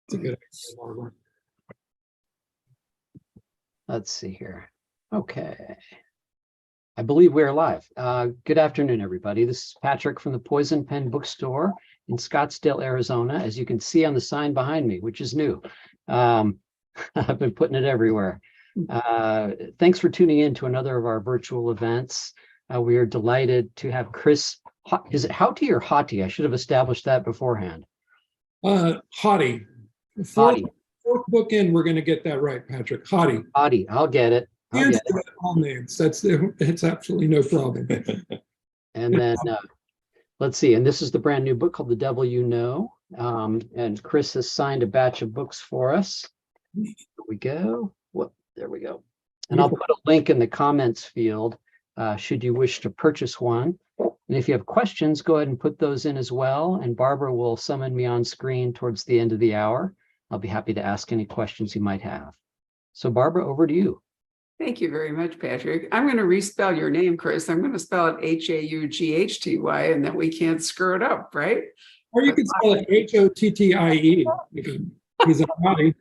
It's a good idea, Barbara. Let's see here. Okay. I believe we're live. Good afternoon, everybody. This is Patrick from the Poison Pen Bookstore in Scottsdale, Arizona. As you can see on the sign behind me, which is new. I've been putting it everywhere. Thanks for tuning in to another of our virtual events. We are delighted to have Chris. Is it Hauty or Hauty? I should have established that beforehand. Hauty. Hauty. Fourth book in, we're going to get that right, Patrick. Hauty. Hauty. I'll get it. All names. It's absolutely no problem. And then let's see. And this is the brand new book called The Devil You Know. And Chris has signed a batch of books for us. Here we go. There we go. And I'll put a link in the comments field should you wish to purchase one. And if you have questions, go ahead and put those in as well. And Barbara will summon me on screen towards the end of the hour. I'll be happy to ask any questions you might have. So Barbara, over to you. Thank you very much, Patrick. I'm going to respell your name, Chris. I'm going to spell it H-A-U-G-H-T-Y, and then we can't screw it up, right? Or you can spell it H-O-T-T-I-E. He's a Hauty.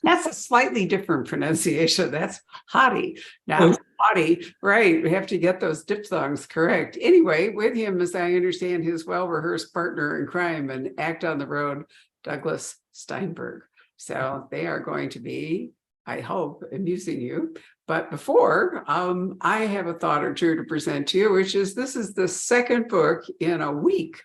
That's a slightly different pronunciation. That's Hauty. Now, Hauty, right. We have to get those diphthongs correct. Anyway, with him, as I understand, his well-rehearsed partner in crime and act on the road, Douglas Steinberg. So they are going to be, I hope, amusing you. But before, I have a thought or two to present to you, which is this is the second book in a week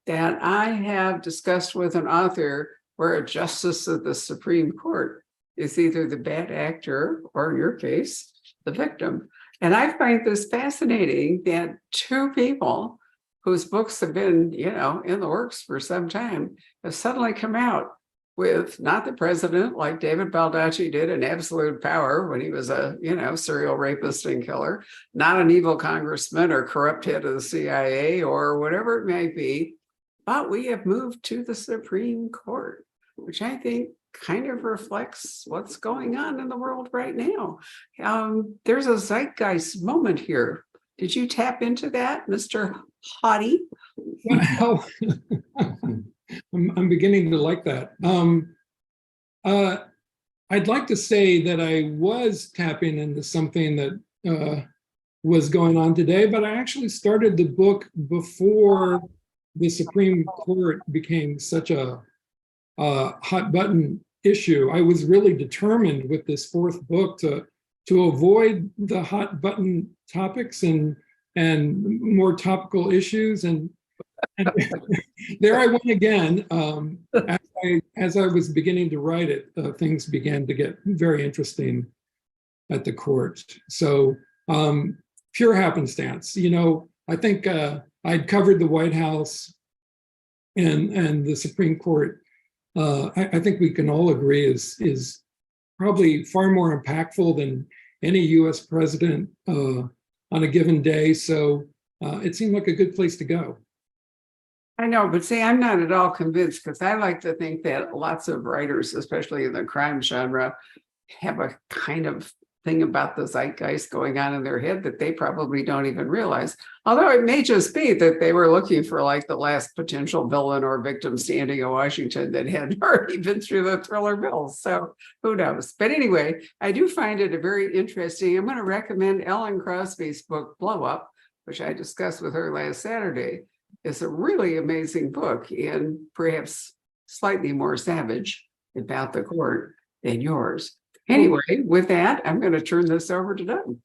that I have discussed with an author where a justice of the Supreme Court is either the bad actor or, in your case, the victim. And I find this fascinating that two people whose books have been, in the works for some time have suddenly come out with not the president like David Baldacci did in absolute power when he was a, serial rapist and killer, not an evil congressman or corrupt head of the CIA or whatever it may be, but we have moved to the Supreme Court, which I think kind of reflects what's going on in the world right now. There's a zeitgeist moment here. Did you tap into that, Mr. Hauty? Well, I'm beginning to like that. I'd like to say that I was tapping into something that was going on today, but I actually started the book before the Supreme Court became such a hot button issue. I was really determined with this fourth book to avoid the hot button topics and more topical issues. And there I went again. As I was beginning to write it, things began to get very interesting at the court. So pure happenstance. I think I'd covered the White House and the Supreme Court. I think we can all agree is probably far more impactful than any U.S. president on a given day. So it seemed like a good place to go. I know, but see, I'm not at all convinced because I like to think that lots of writers, especially in the crime genre, have a kind of thing about the zeitgeist going on in their head that they probably don't even realize. Although it may just be that they were looking for like the last potential villain or victim standing in Washington that had already been through the thriller mills. So who knows? But anyway, I do find it a very interesting. I'm going to recommend Ellen Crosby's book, Blow Up, which I discussed with her last Saturday. It's a really amazing book and perhaps slightly more savage about the court than yours. Anyway, with that, I'm going to turn this over to Doug.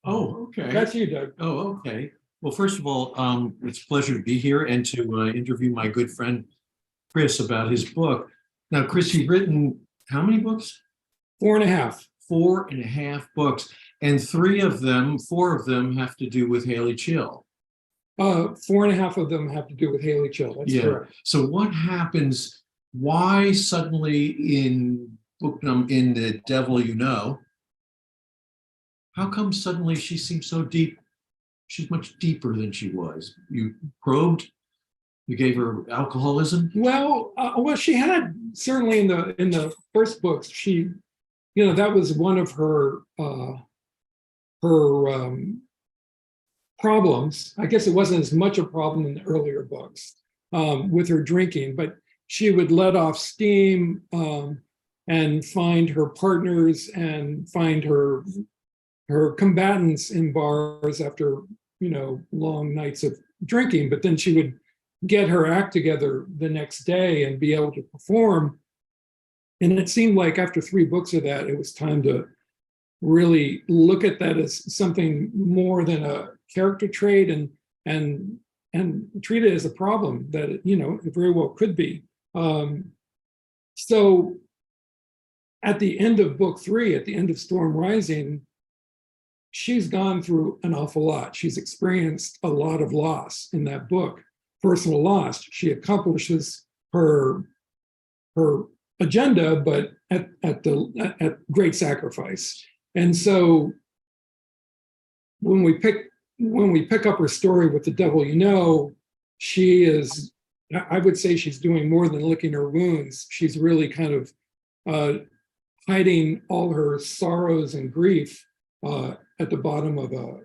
Oh, okay. That's you, Doug. Oh, okay. Well, first of all, it's a pleasure to be here and to interview my good friend, Chris, about his book. Now, Chris, you've written how many books? 4.5. 4.5 books. And four of them have to do with Haley Chill. 4.5 of them have to do with Haley Chill. That's correct. So what happens? Why suddenly in The Devil You Know, how come suddenly she seems so deep? She's much deeper than she was. You probed. You gave her alcoholism. Well, she had certainly in the first books. She, that was one of her problems. I guess it wasn't as much a problem in the earlier books with her drinking, but she would let off steam and find her partners and find her combatants in bars after, long nights of drinking. But then she would get her act together the next day and be able to perform. And it seemed like after 3 books of that, it was time to really look at that as something more than a character trait and treat it as a problem that it very well could be. So at the end of book 3, at the end of Storm Rising, she's gone through an awful lot. She's experienced a lot of loss in that book, personal loss. She accomplishes her agenda, but at great sacrifice. And so when we pick up her story with The Devil You Know, she is, I would say she's doing more than licking her wounds. She's really kind of hiding all her sorrows and grief at the bottom of a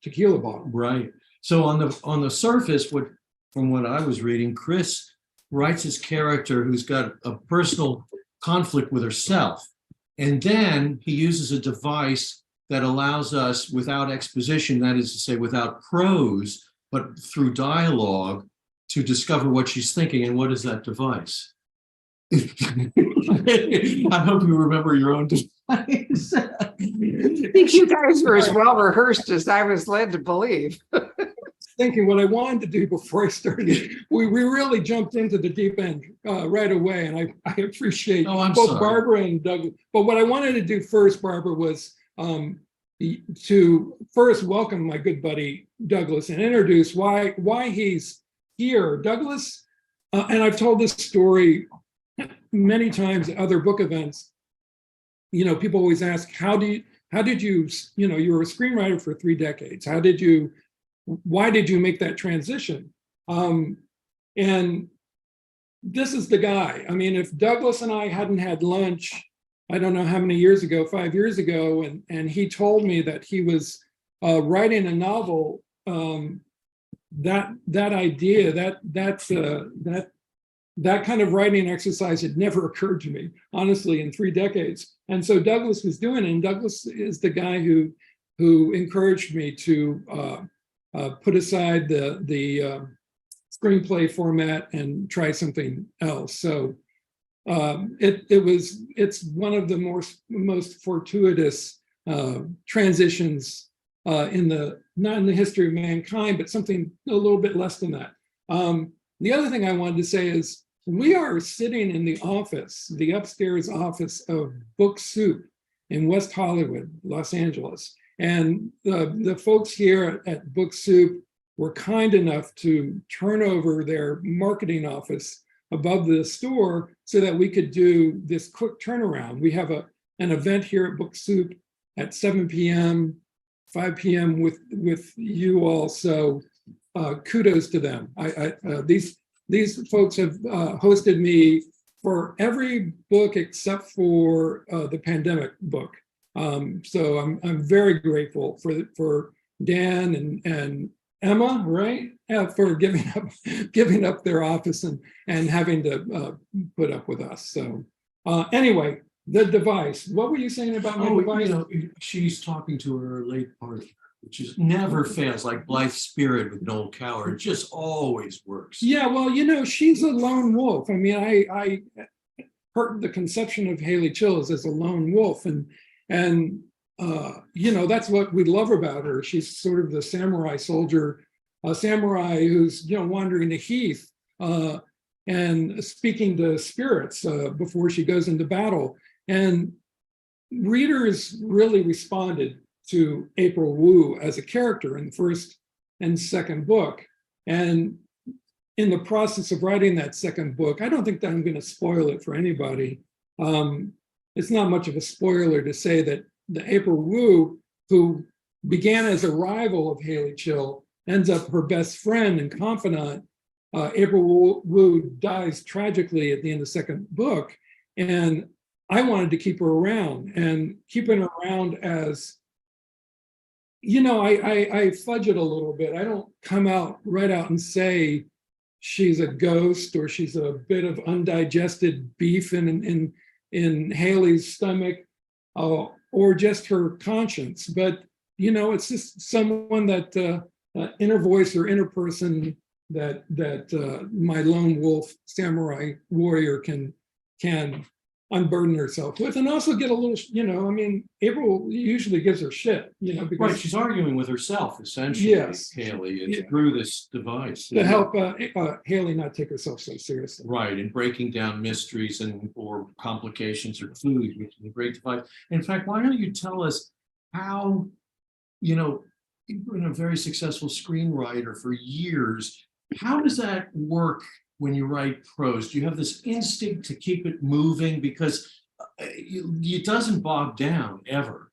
tequila bottle. Right. So on the surface, from what I was reading, Chris writes his character who's got a personal conflict with herself. And then he uses a device that allows us, without exposition, that is to say, without prose, but through dialogue, to discover what she's thinking. And what is that device? I hope you remember your own device. I think you guys were as well rehearsed as I was led to believe. Thinking what I wanted to do before I started, we really jumped into the deep end right away, and I appreciate both sorry. Barbara and Doug. But what I wanted to do first, Barbara, was to first welcome my good buddy Douglas and introduce why he's here. Douglas, and I've told this story many times at other book events. People always ask, how did you you were a screenwriter for 3 decades. Why did you make that transition? And this is the guy. I mean, if Douglas and I hadn't had lunch, I don't know how many years ago, 5 years ago, and he told me that he was writing a novel, that idea, that kind of writing exercise had never occurred to me, honestly, in 3 decades. And so Douglas was doing it, and Douglas is the guy who encouraged me to put aside the screenplay format and try something else. So it's one of the most fortuitous transitions not in the history of mankind, but something a little bit less than that. The other thing I wanted to say is we are sitting in the upstairs office of Book Soup in West Hollywood, Los Angeles. And the folks here at Book Soup were kind enough to turn over their marketing office above the store so that we could do this quick turnaround. We have an event here at Book Soup at 7 p.m., 5 p.m. with you all. So kudos to them. These folks have hosted me for every book except for the pandemic book. So I'm very grateful for Dan and Emma, right, for giving up their office and having to put up with us. So anyway, the device. What were you saying about my device? She's talking to her late partner, which is never fails, like Blythe Spirit with Noel Coward. It just always works. Yeah, well, she's a lone wolf. I mean, I heard the conception of Haley Chills as a lone wolf, and that's what we love about her. She's sort of the samurai soldier, a samurai who's wandering the heath and speaking to spirits before she goes into battle. And readers really responded to April Wu as a character in the first and second book. And in the process of writing that second book, I don't think that I'm going to spoil it for anybody. It's not much of a spoiler to say that the April Wu, who began as a rival of Haley Chill, ends up her best friend and confidant. April Wu dies tragically at the end of the second book. And I wanted to keep her around, and keeping her around as, I fudge it a little bit. I don't come out right out and say she's a ghost, or she's a bit of undigested beef in Haley's stomach, or just her conscience. But it's just someone that inner voice or inner person that my lone wolf samurai warrior can unburden herself with, and also get a little, April usually gives her shit, Right, because she's arguing with herself, essentially, Yes. Haley, it's Yeah. through this device. to help Haley not take herself so seriously. Right, and breaking down mysteries or complications or clues, which is a great device. In fact, why don't you tell us how, you've been a very successful screenwriter for years. How does that work when you write prose? Do you have this instinct to keep it moving? Because it doesn't bog down ever,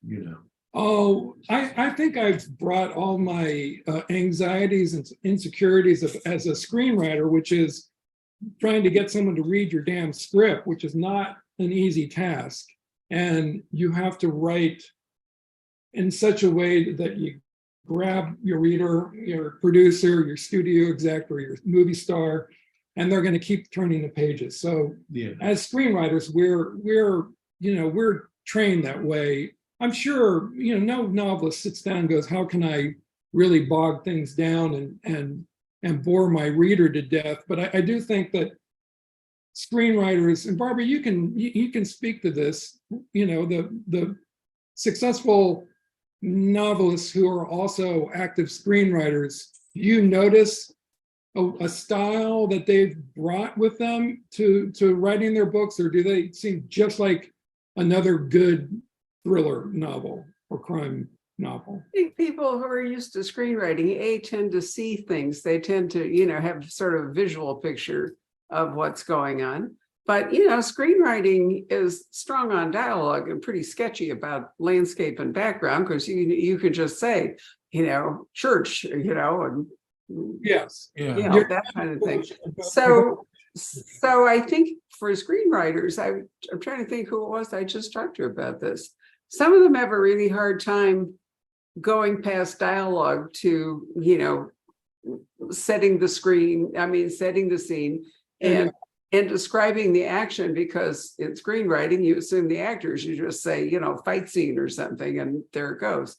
Oh, I think I've brought all my anxieties and insecurities as a screenwriter, which is trying to get someone to read your damn script, which is not an easy task. And you have to write in such a way that you grab your reader, your producer, your studio exec, or your movie star, and they're going to keep turning the pages. So Yeah. as screenwriters, we're trained that way. I'm sure, no novelist sits down and goes, how can I really bog things down and bore my reader to death? But I do think that screenwriters, and Barbara, you can speak to this, the successful novelists who are also active screenwriters, you notice a style that they've brought with them to writing their books, or do they seem just like another good thriller novel or crime novel? I think people who are used to screenwriting, tend to see things. They tend to, have sort of a visual picture of what's going on. But, screenwriting is strong on dialogue and pretty sketchy about landscape and background, because you could just say, church, and Yes. Yeah. that kind of thing. So I think for screenwriters, I'm trying to think who it was I just talked to about this. Some of them have a really hard time going past dialogue to, setting the scene and describing the action, because in screenwriting, you assume the actors, you just say, fight scene or something, and there it goes.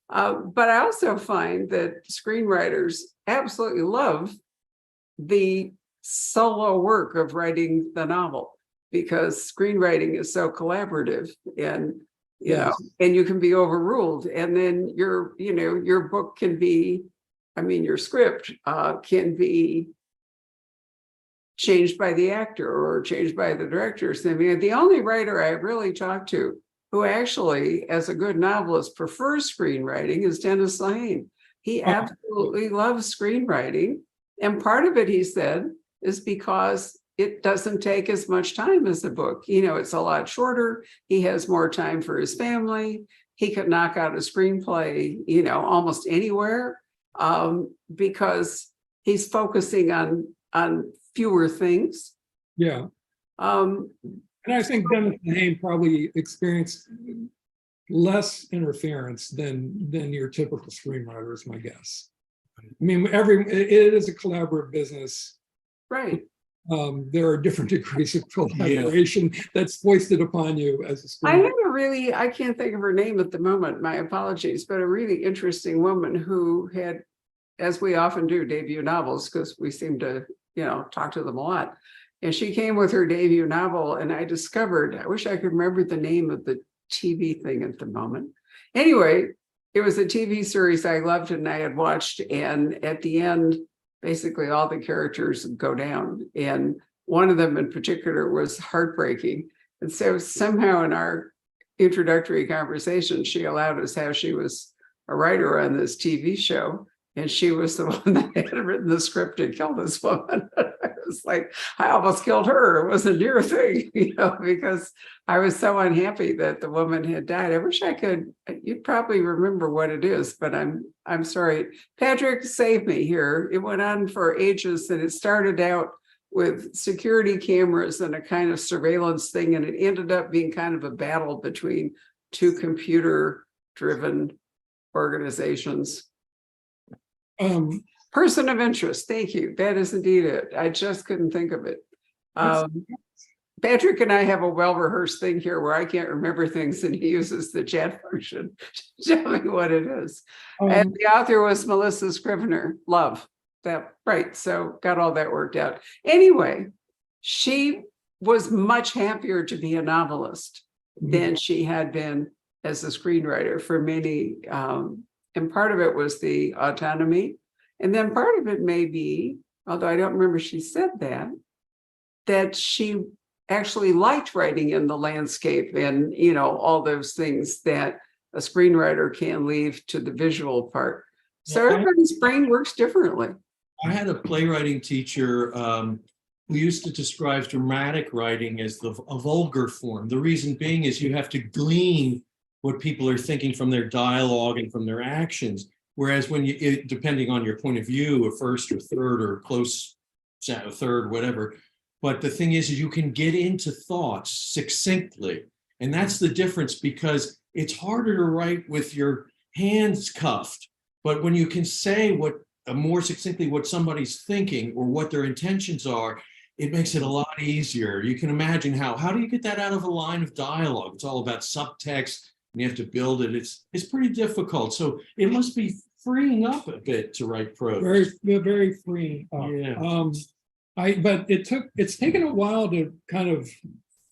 But I also find that screenwriters absolutely love the solo work of writing the novel, because screenwriting is so collaborative, and and you can be overruled, and then your book can be, your script can be changed by the actor or changed by the directors. The only writer I really talked to who actually, as a good novelist, prefers screenwriting is Dennis Lehane. He absolutely loves screenwriting. And part of it, he said, is because it doesn't take as much time as a book. It's a lot shorter. He has more time for his family. He could knock out a screenplay, almost anywhere, because he's focusing on fewer things. Yeah. And I think Dennis Lehane probably experienced less interference than your typical screenwriter, is my guess. It is a collaborative business. Right. There are different degrees of collaboration that's foisted upon you as a screenwriter. I can't think of her name at the moment, my apologies, but a really interesting woman who had, as we often do, debut novels, because we seem to, talk to them a lot. And she came with her debut novel, and I wish I could remember the name of the TV thing at the moment. Anyway, it was a TV series I loved and I had watched, and at the end, basically all the characters go down, and one of them in particular was heartbreaking. And so somehow in our introductory conversation, she allowed us how she was a writer on this TV show, and she was the one that had written the script and killed this woman. I was like, I almost killed her. It was a near thing, because I was so unhappy that the woman had died. I wish I could, you'd probably remember what it is, but I'm sorry. Patrick, save me here. It went on for ages, and it started out with security cameras and a kind of surveillance thing, and it ended up being kind of a battle between two computer-driven organizations. Person of interest. Thank you. That is indeed it. I just couldn't think of it. Patrick and I have a well-rehearsed thing here where I can't remember things and he uses the chat function to tell me what it is. And the author was Melissa Scrivener. Love that. Right. So got all that worked out. Anyway, she was much happier to be a novelist than she had been as a screenwriter for many. And part of it was the autonomy. And then part of it may be, although I don't remember she said that she actually liked writing in the landscape and, you know, all those things that a screenwriter can leave to the visual part. So everybody's brain works differently. I had a playwriting teacher who used to describe dramatic writing as a vulgar form. The reason being is you have to glean what people are thinking from their dialogue and from their actions. Whereas when you, depending on your point of view, a first or third or close third, whatever. But the thing is you can get into thoughts succinctly. And that's the difference, because it's harder to write with your hands cuffed. But when you can say what more succinctly what somebody's thinking or what their intentions are, it makes it a lot easier. You can imagine how do you get that out of a line of dialogue? It's all about subtext and you have to build it. It's pretty difficult. So it must be freeing up a bit to write prose. Very freeing up. Yeah. But it's taken a while to kind of,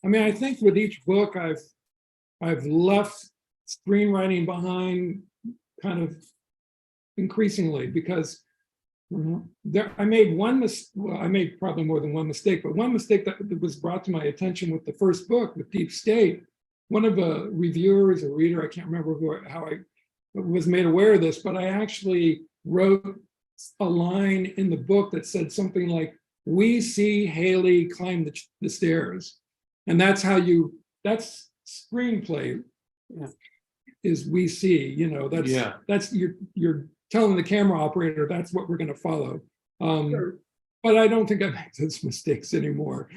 I mean, I think with each book I've left screenwriting behind kind of increasingly, because I made I made probably more than one mistake, but one mistake that was brought to my attention with the first book, with Deep State. One of the reviewers or reader, I can't remember how I was made aware of this, but I actually wrote a line in the book that said something like, "We see Haley climb the stairs." And that's that's screenplay. Yeah. Is we see, you know, that's you're telling the camera operator that's what we're going to follow. Sure. But I don't think I make those mistakes anymore.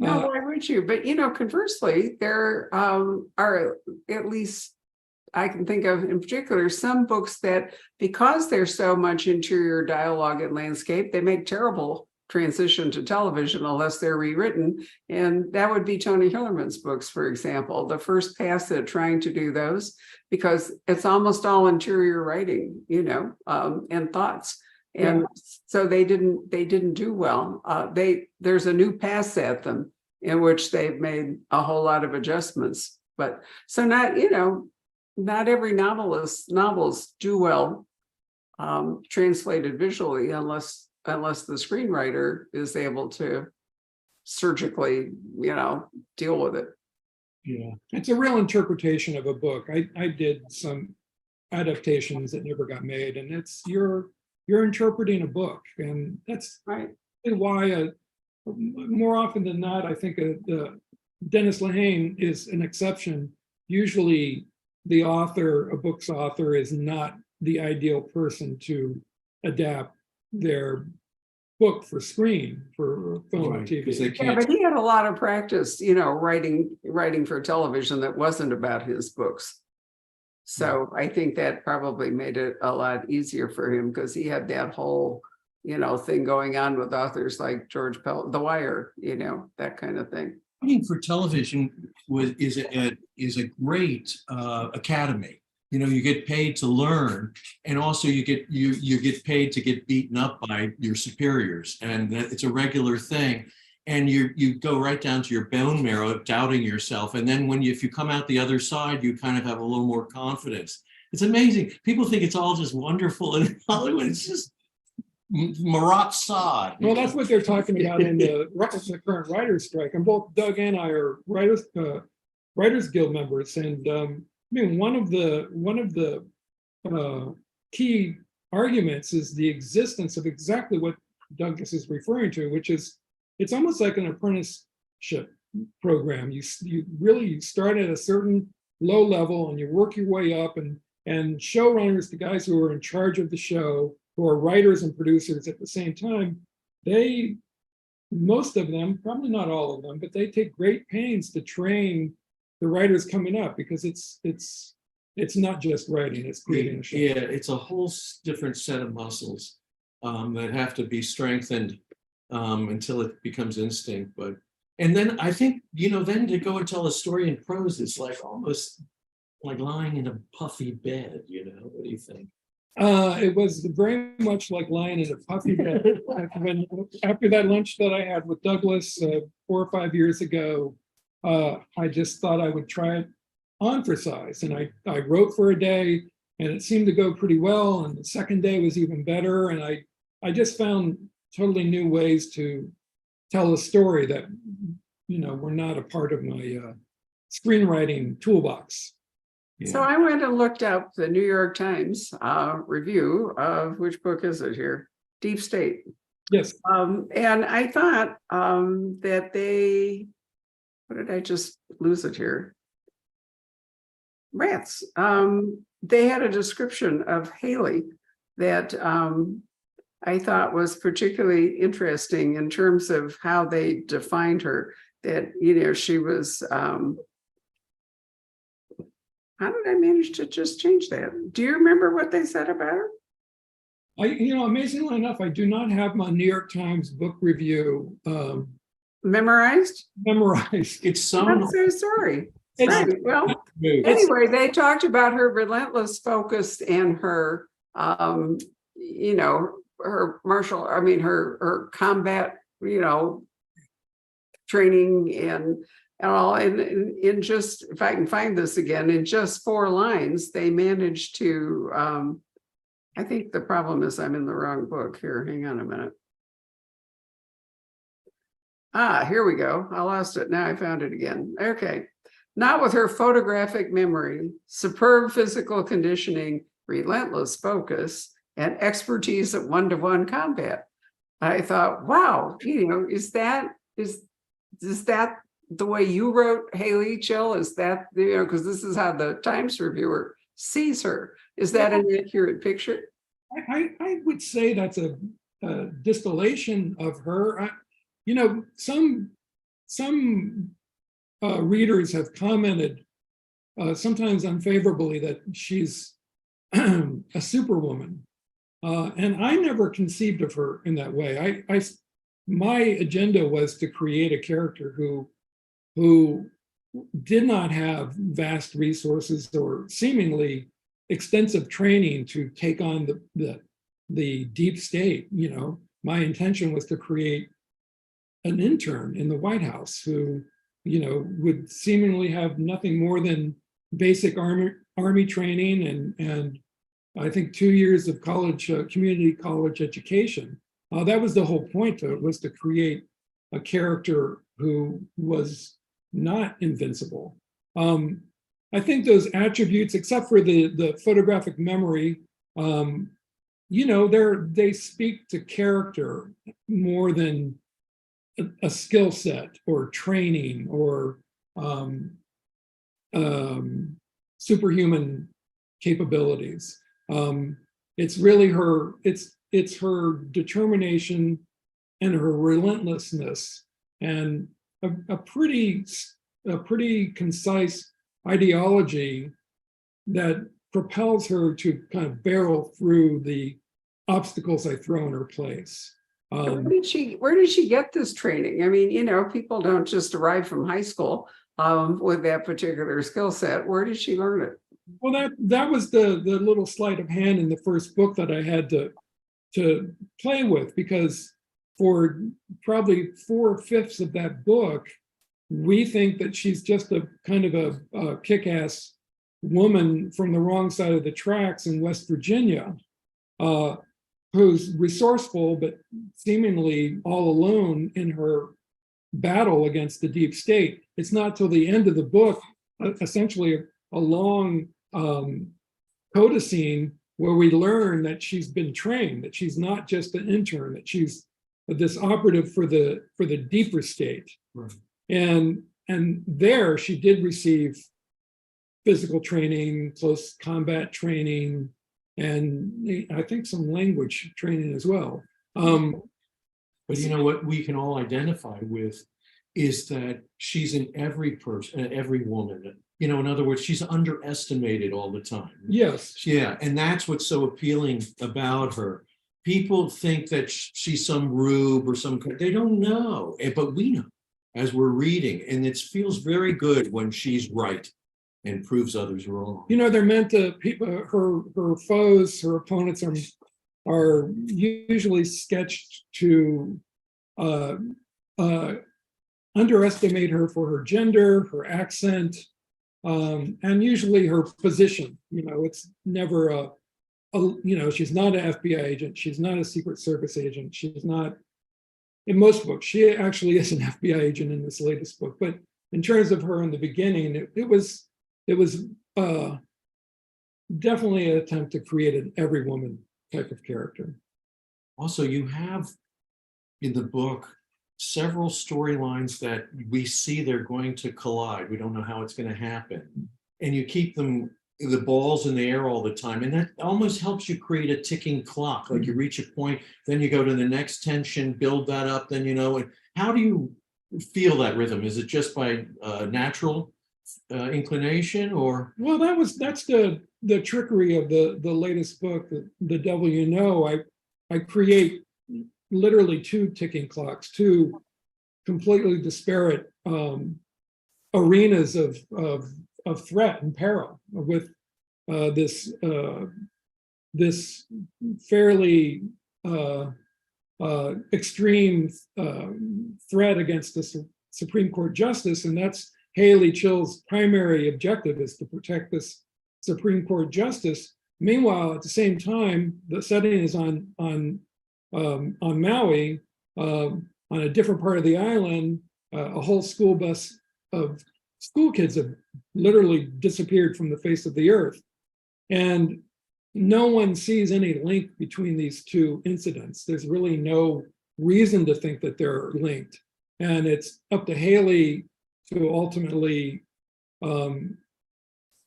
No, why would you? But you know, conversely, there are, at least I can think of in particular, some books that, because there's so much interior dialogue and landscape, they make terrible transition to television unless they're rewritten. And that would be Tony Hillerman's books, for example. The first pass at trying to do those, because it's almost all interior writing, you know, and thoughts. And so they didn't do well. There's a new pass at them in which they've made a whole lot of adjustments. But so not every novels do well translated visually unless the screenwriter is able to surgically, deal with it. Yeah, it's a real interpretation of a book. I did some adaptations that never got made, and it's you're interpreting a book, and that's Right. why more often than not, I think Dennis Lehane is an exception. Usually the author, a book's author, is not the ideal person to adapt their book for screen, for film Right, and TV. 'cause they Yeah, can't. but he had a lot of practice, writing for television that wasn't about his books. So I think that probably made it a lot easier for him, because he had that whole, thing going on with authors like George Pell, The Wire, that kind of thing. Writing for television is a great academy. You get paid to learn, and also you get paid to get beaten up by your superiors, and it's a regular thing. And you go right down to your bone marrow, doubting yourself. And then if you come out the other side, you kind of have a little more confidence. It's amazing. People think it's all just wonderful in Hollywood. It's just Marat Sod. Well, that's what they're talking about in the current writers' strike. And both Doug and I are Writers Guild members, and one of the key arguments is the existence of exactly what Douglas is referring to, which is it's almost like an apprenticeship program. You start at a certain low level and you work your way up, and showrunners, the guys who are in charge of the show, who are writers and producers at the same time, most of them, probably not all of them, but they take great pains to train the writers coming up, because it's not just writing, it's creating a show. Yeah, it's a whole different set of muscles. that have to be strengthened until it becomes instinct. But and then I think, then to go and tell a story in prose is like almost like lying in a puffy bed. What do you think? It was very much like lying in a puffy bed. After that lunch that I had with Douglas 4 or 5 years ago, I just thought I would try it on for size. And I wrote for a day and it seemed to go pretty well. And the second day was even better. And I just found totally new ways to tell a story that, were not a part of my screenwriting toolbox. So I went and looked up the New York Times review of, which book is it here? Deep State. Yes. And I thought that what did I just lose it here? Rats. They had a description of Haley that I thought was particularly interesting in terms of how they defined her, that, she was, how did I manage to just change that? Do you remember what they said about her? Amazingly enough, I do not have my New York Times book review Memorized? memorized. It's I'm so sorry. It's- Right. Well, anyway, they talked about her relentless focus and her, her her combat, training and all. And in just, if I can find this again, in just 4 lines, they managed to, I think the problem is I'm in the wrong book here. Hang on a minute. Here we go. I lost it. Now I found it again. Okay. Not with her photographic memory, superb physical conditioning, relentless focus, and expertise at 1-to-1 combat. I thought, wow, is that the way you wrote Haley Chill? Is that, because this is how the Times reviewer sees her. Is that an accurate picture? I would say that's a distillation of her. Some readers have commented, sometimes unfavorably, that she's a superwoman. And I never conceived of her in that way. My agenda was to create a character who did not have vast resources or seemingly extensive training to take on the deep state. My intention was to create an intern in the White House who, would seemingly have nothing more than basic army training and I think 2 years of college, community college education. That was the whole point of it, was to create a character who was not invincible. I think those attributes, except for the photographic memory, they speak to character more than a skill set or training or superhuman capabilities. It's really it's her determination and her relentlessness and a pretty concise ideology that propels her to kind of barrel through the obstacles I throw in her place. Where did she get this training? I mean, people don't just arrive from high school with that particular skill set. Where did she learn it? Well, that was the little sleight of hand in the first book that I had to play with, because for probably 4/5 of that book, we think that she's just a kind of a kick-ass woman from the wrong side of the tracks in West Virginia, who's resourceful, but seemingly all alone in her battle against the deep state. It's not till the end of the book, essentially a long coda scene, where we learn that she's been trained, that she's not just an intern, that she's this operative for the deeper state. Right. And there she did receive physical training, close combat training, and I think some language training as well. But what we can all identify with is that she's in every person, every woman. In other words, she's underestimated all the time. Yes. Yeah, and that's what's so appealing about her. people think that she's some rube or some, they don't know, but we know as we're reading, and it feels very good when she's right and proves others wrong. You know, they're meant to, people, her foes, her opponents are usually sketched to underestimate her for her gender, her accent, and usually her position. You know, it's never you know, she's not an FBI agent. She's not a Secret Service agent. She's not, in most books, she actually is an FBI agent in this latest book. But in terms of her in the beginning, it was definitely an attempt to create an every woman type of character. Also, you have in the book several storylines that we see they're going to collide. We don't know how it's going to happen. And you keep them, the balls in the air all the time. And that almost helps you create a ticking clock. Like you reach a point, then you go to the next tension, build that up, then you know. And how do you feel that rhythm? Is it just by natural inclination, or? Well, that's the trickery of the latest book, The Devil You Know. I create literally two ticking clocks, two completely disparate arenas of threat and peril, with this fairly extreme threat against the Supreme Court justice, and that's Haley Chill's primary objective, is to protect this Supreme Court justice. Meanwhile, at the same time, the setting is on Maui, on a different part of the island. A whole school bus of school kids have literally disappeared from the face of the earth, and no one sees any link between these two incidents. There's really no reason to think that they're linked, and it's up to Haley to ultimately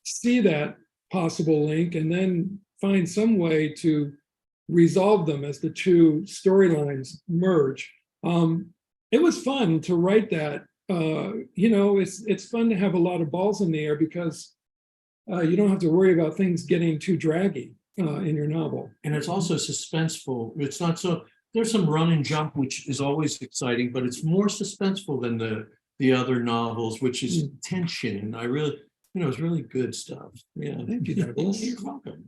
see that possible link and then find some way to resolve them as the two storylines merge. It was fun to write that. You know, it's fun to have a lot of balls in the air, because you don't have to worry about things getting too draggy in your novel. And it's also suspenseful. It's not so, there's some run and jump, which is always exciting, but it's more suspenseful than the other novels, which is tension. And I really, you know, it's really good stuff. Yeah, thank you, Douglas. You're welcome.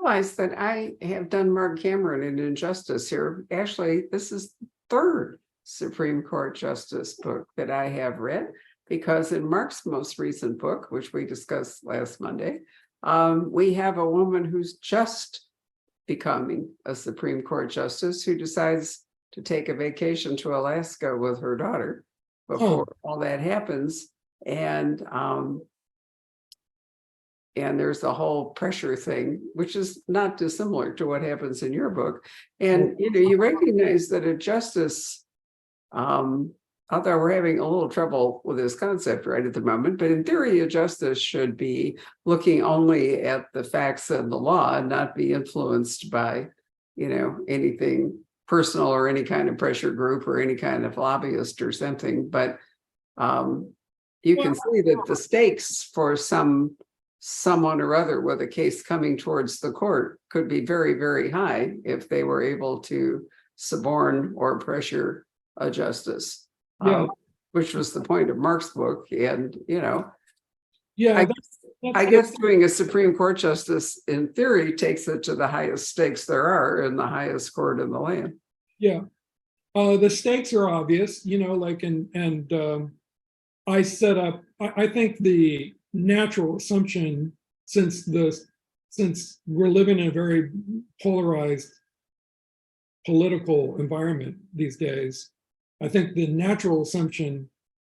Realize that I have done Mark Cameron in Injustice here. Actually, this is third Supreme Court Justice book that I have read, because in Mark's most recent book, which we discussed last Monday, we have a woman who's just becoming a Supreme Court Justice who decides to take a vacation to Alaska with her daughter before all that happens. And there's the whole pressure thing, which is not dissimilar to what happens in your book. And you know, you recognize that a justice, although we're having a little trouble with this concept right at the moment, but in theory, a justice should be looking only at the facts and the law and not be influenced by, you know, anything personal or any kind of pressure group or any kind of lobbyist or something. But you can see that the stakes for someone or other with a case coming towards the court could be very, very high if they were able to suborn or pressure a justice, which was the point of Mark's book. And, you know, I guess doing a Supreme Court justice in theory takes it to the highest stakes there are in the highest court in the land. Yeah. The stakes are obvious, you know, like, and I set up, I think the natural assumption, since we're living in a very polarized political environment these days, I think the natural assumption,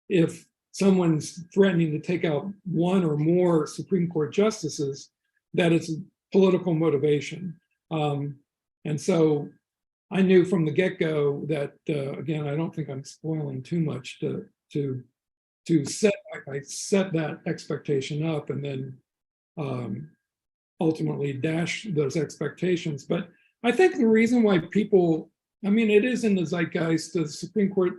if someone's threatening to take out one or more Supreme Court justices, that it's political motivation. And so I knew from the get-go that, again, I don't think I'm spoiling too much to set that expectation up and then ultimately dash those expectations. But I think the reason why people, I mean, it is in the zeitgeist, the Supreme Court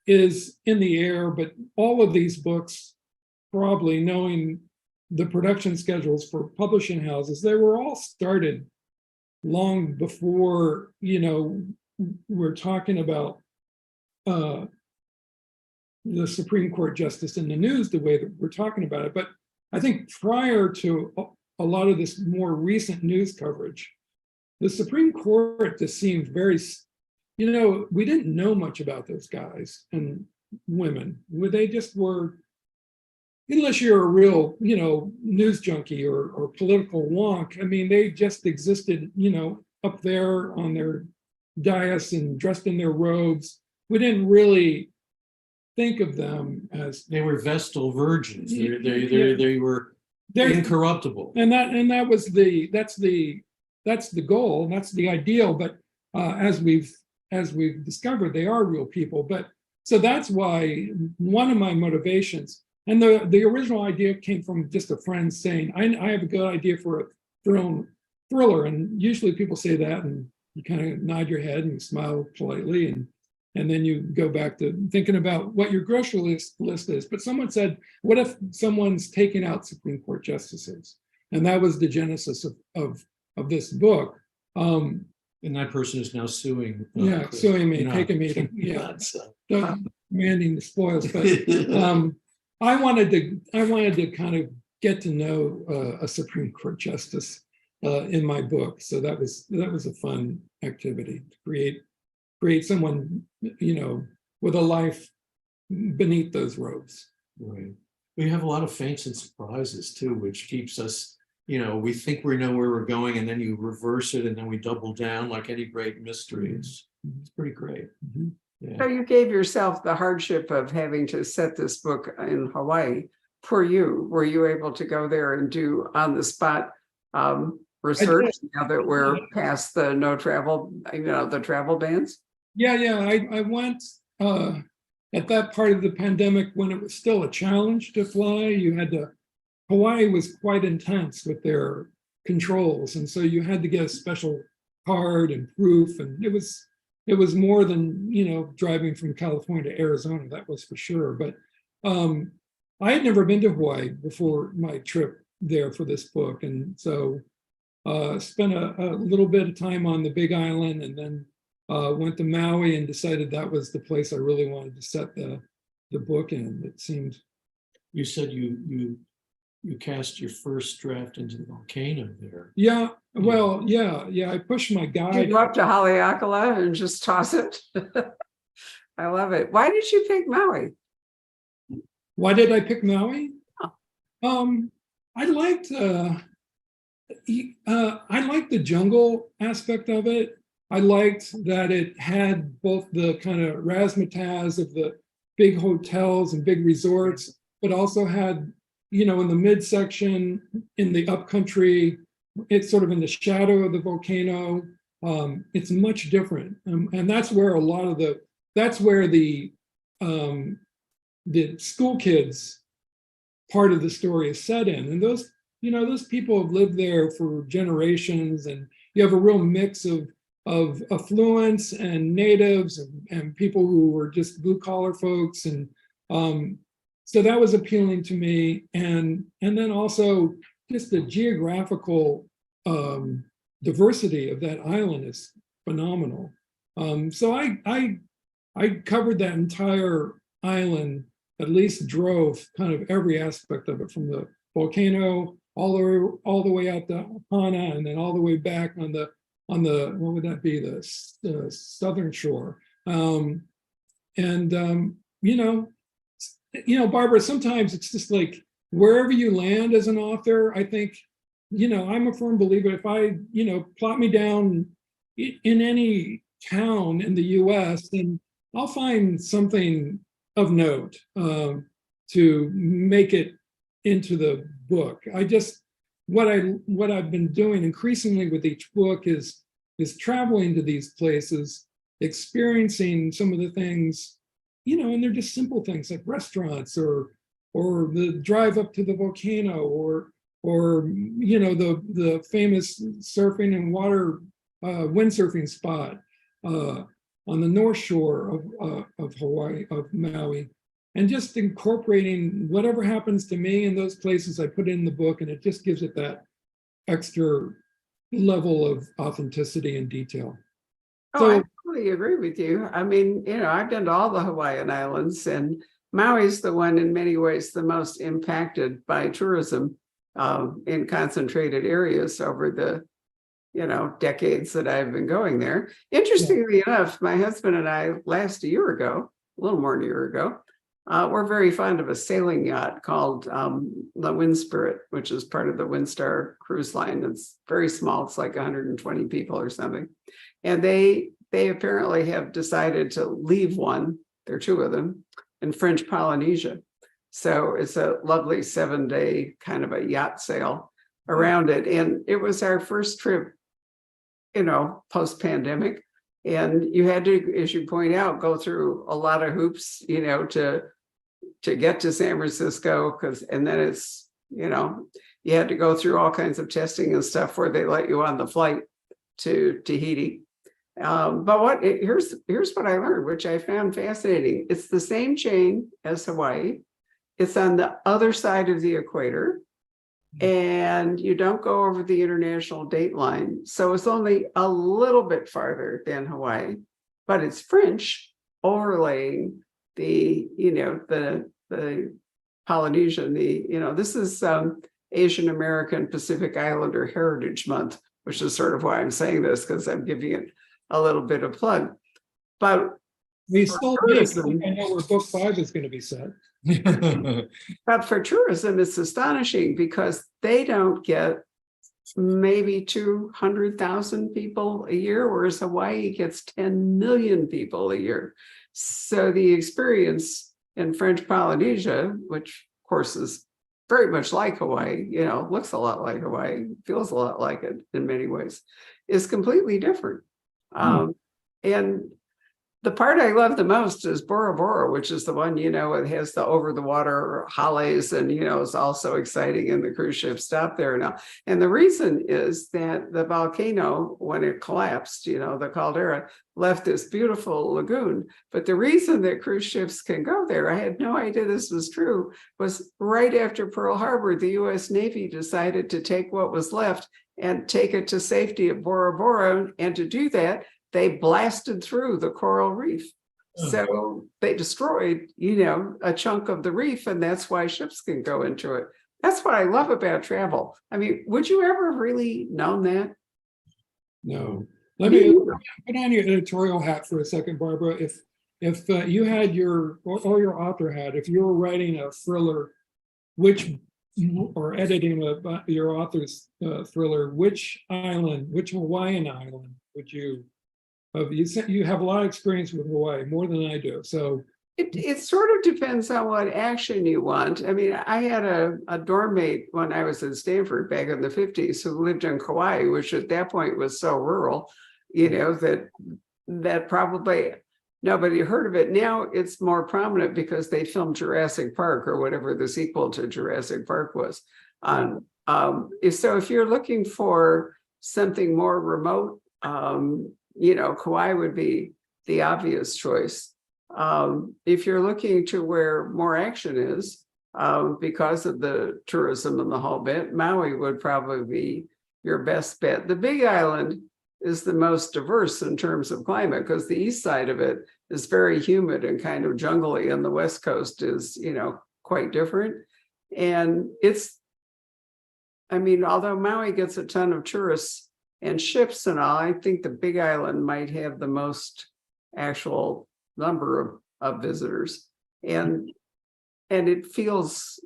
is in the air, but all of these books, probably knowing the production schedules for publishing houses, they were all started long before, we're talking about the Supreme Court justice in the news the way that we're talking about it. But I think prior to a lot of this more recent news coverage, the Supreme Court just seemed very, we didn't know much about those guys and women. They just were, unless you're a real, news junkie or political wonk, I mean, they just existed, up there on their dais and dressed in their robes. We didn't really think of them as They were Vestal virgins. Yeah. They were incorruptible. and that's the goal, and that's the ideal. But as we've discovered, they are real people. But so that's why one of my motivations, and the original idea came from just a friend saying, I have a good idea for a thriller. And usually people say that and you kind of nod your head and smile politely, and then you go back to thinking about what your grocery list is. But someone said, what if someone's taking out Supreme Court justices? And that was the genesis of this book. And that person is now suing. Chris. Suing me, You're taking me to, demanding the spoils. But I wanted to kind of get to know a Supreme Court justice in my book. So that was a fun activity to create someone, with a life beneath those robes. Right. We have a lot of feints and surprises too, which keeps us, we think we know where we're going, and then you reverse it, and then we double down like any great mystery. It's pretty great. Mm-hmm. Yeah. So you gave yourself the hardship of having to set this book in Hawaii for you. Were you able to go there and do on the spot research now that we're past the no travel, the travel bans? Yeah. I went at that part of the pandemic when it was still a challenge to fly. Hawaii was quite intense with their controls, and so you had to get a special card and proof, and it was more than driving from California to Arizona, that was for sure. But I had never been to Hawaii before my trip there for this book, and so spent a little bit of time on the Big Island, and then went to Maui and decided that was the place I really wanted to set the book in. It seemed. You said you cast your first draft into the volcano there. Yeah, well, yeah. I pushed my guide. You go up to Haleakala and just toss it. I love it. Why did you pick Maui? Why did I pick Maui? Oh. I liked the jungle aspect of it. I liked that it had both the kind of razzmatazz of the big hotels and big resorts, but also had, in the midsection, in the upcountry, it's sort of in the shadow of the volcano. It's much different, and that's where the school kids part of the story is set in. And those people have lived there for generations, and you have a real mix of affluence and natives and people who were just blue collar folks. And so that was appealing to me. And then also just the geographical diversity of that island is phenomenal. So I covered that entire island, at least drove kind of every aspect of it, from the volcano all the way out to Hana, and then all the way back on the what would that be, the southern shore. Barbara, sometimes it's just like wherever you land as an author, I think, I'm a firm believer, if I plot me down in any town in the US, then I'll find something of note to make it into the book. What I've been doing increasingly with each book is traveling to these places, experiencing some of the things, and they're just simple things like restaurants or the drive up to the volcano or the famous surfing and water windsurfing spot on the north shore of Hawaii, of Maui. And just incorporating whatever happens to me in those places, I put in the book, and it just gives it that extra level of authenticity and detail. Oh, I So totally agree with you. I mean, I've been to all the Hawaiian Islands, and Maui's the one in many ways the most impacted by tourism in concentrated areas over the, decades that I've been going there. Interestingly enough, my husband and I last a year ago, a little more than a year ago, we're very fond of a sailing yacht called the Wind Spirit, which is part of the Windstar cruise line. It's very small. It's like 120 people or something. And they apparently have decided to leave one, there are two of them, in French Polynesia. So it's a lovely 7-day kind of a yacht sail around it. And it was our first trip, post-pandemic. And you had to, as you point out, go through a lot of hoops, to get to San Francisco, and then it's, you had to go through all kinds of testing and stuff where they let you on the flight to Tahiti. But here's what I learned, which I found fascinating. It's the same chain as Hawaii. It's on the other side of the equator, and you don't go over the international date line. So it's only a little bit farther than Hawaii, but it's French overlaying the Polynesian, this is Asian American Pacific Islander Heritage Month, which is sort of why I'm saying this, because I'm giving it a little bit of plug. But we still I know where book 5 is going to be set. But for tourism, it's astonishing because they don't get maybe 200,000 people a year, whereas Hawaii gets 10 million people a year. So the experience in French Polynesia, which of course is very much like Hawaii, looks a lot like Hawaii, feels a lot like it in many ways, is completely different. And the part I love the most is Bora Bora, which is the one, it has the over the water haoles and, is also exciting, and the cruise ship stop there now. And the reason is that the volcano, when it collapsed, the caldera, left this beautiful lagoon. But the reason that cruise ships can go there, I had no idea this was true, was right after Pearl Harbor, the US Navy decided to take what was left and take it to safety at Bora Bora. And to do that, they blasted through the coral reef. So they destroyed, a chunk of the reef, and that's why ships can go into it. That's what I love about travel. I mean, would you ever have really known that? No. Let me put on your editorial hat for a second, Barbara. If you had your author hat, if you were writing a thriller, or editing your author's thriller, which Hawaiian island would you? You have a lot of experience with Hawaii, more than I do. So it sort of depends on what action you want. I mean, I had a dorm mate when I was at Stanford back in the 50s who lived in Kauai, which at that point was so rural, that probably nobody heard of it. Now it's more prominent because they filmed Jurassic Park, or whatever the sequel to Jurassic Park was. So if you're looking for something more remote, Kauai would be the obvious choice. If you're looking to where more action is, because of the tourism and the whole bit, Maui would probably be your best bet. The Big Island is the most diverse in terms of climate, because the east side of it is very humid and kind of jungly, and the west coast is, quite different. And although Maui gets a ton of tourists and ships and all, I think the Big Island might have the most actual number of visitors. And it feels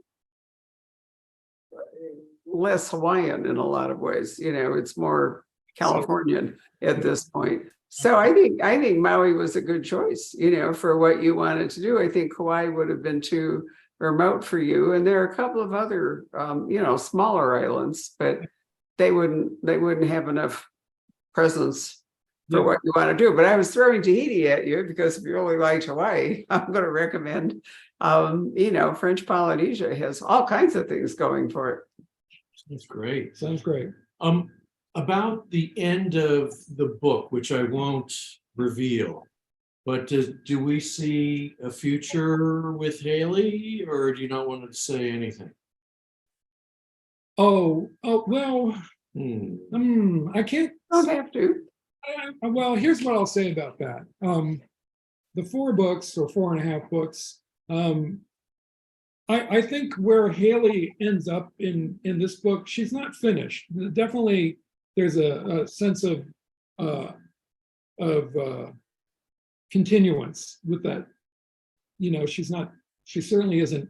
less Hawaiian in a lot of ways. It's more Californian at this point. So I think Maui was a good choice, for what you wanted to do. I think Kauai would have been too remote for you. And there are a couple of other, smaller islands, but they wouldn't have enough presence for what you want to do. But I was throwing Tahiti at you because if you really like Hawaii, I'm going to recommend, French Polynesia has all kinds of things going for it. That's great. sounds great. About the end of the book, which I won't reveal, but do we see a future with Haley, or do you not want to say anything? Oh, well, I can't. Don't have to. Well, here's what I'll say about that. The 4 books or 4.5 books. I think where Haley ends up in this book, she's not finished. Definitely, there's a sense of continuance with that. You know, she certainly isn't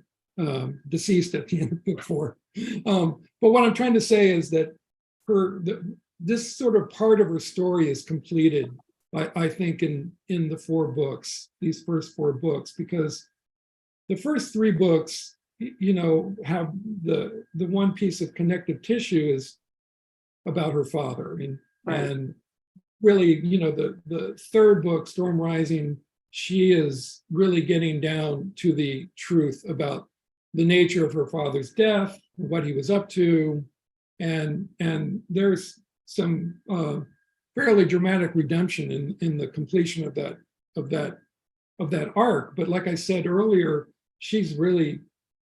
deceased at the end of book 4. But what I'm trying to say is that this sort of part of her story is completed, I think, in the 4 books, these first 4 books, because the first 3 books, you know, have the one piece of connective tissue is about her father. I mean, Right. And really, you know, the 3rd book, Storm Rising, she is really getting down to the truth about the nature of her father's death, what he was up to, and there's some fairly dramatic redemption in the completion of that arc. But like I said earlier, she's really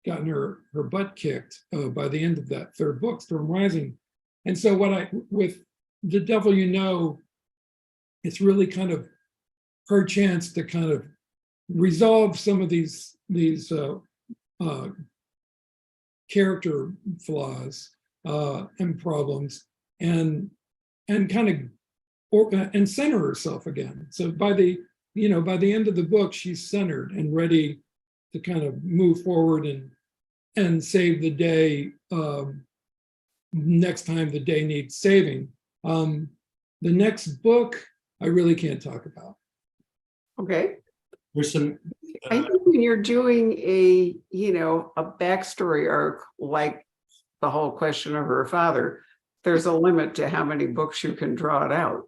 gotten her butt kicked by the end of that 3rd book, Storm Rising. And so with The Devil You Know, it's really kind of her chance to kind of resolve some of these character flaws and problems, and kind of and center herself again. So by the end of the book, she's centered and ready to kind of move forward and save the day next time the day needs saving. The next book I really can't talk about. Okay. There's some, I think when you're doing a backstory arc like the whole question of her father, there's a limit to how many books you can draw it out.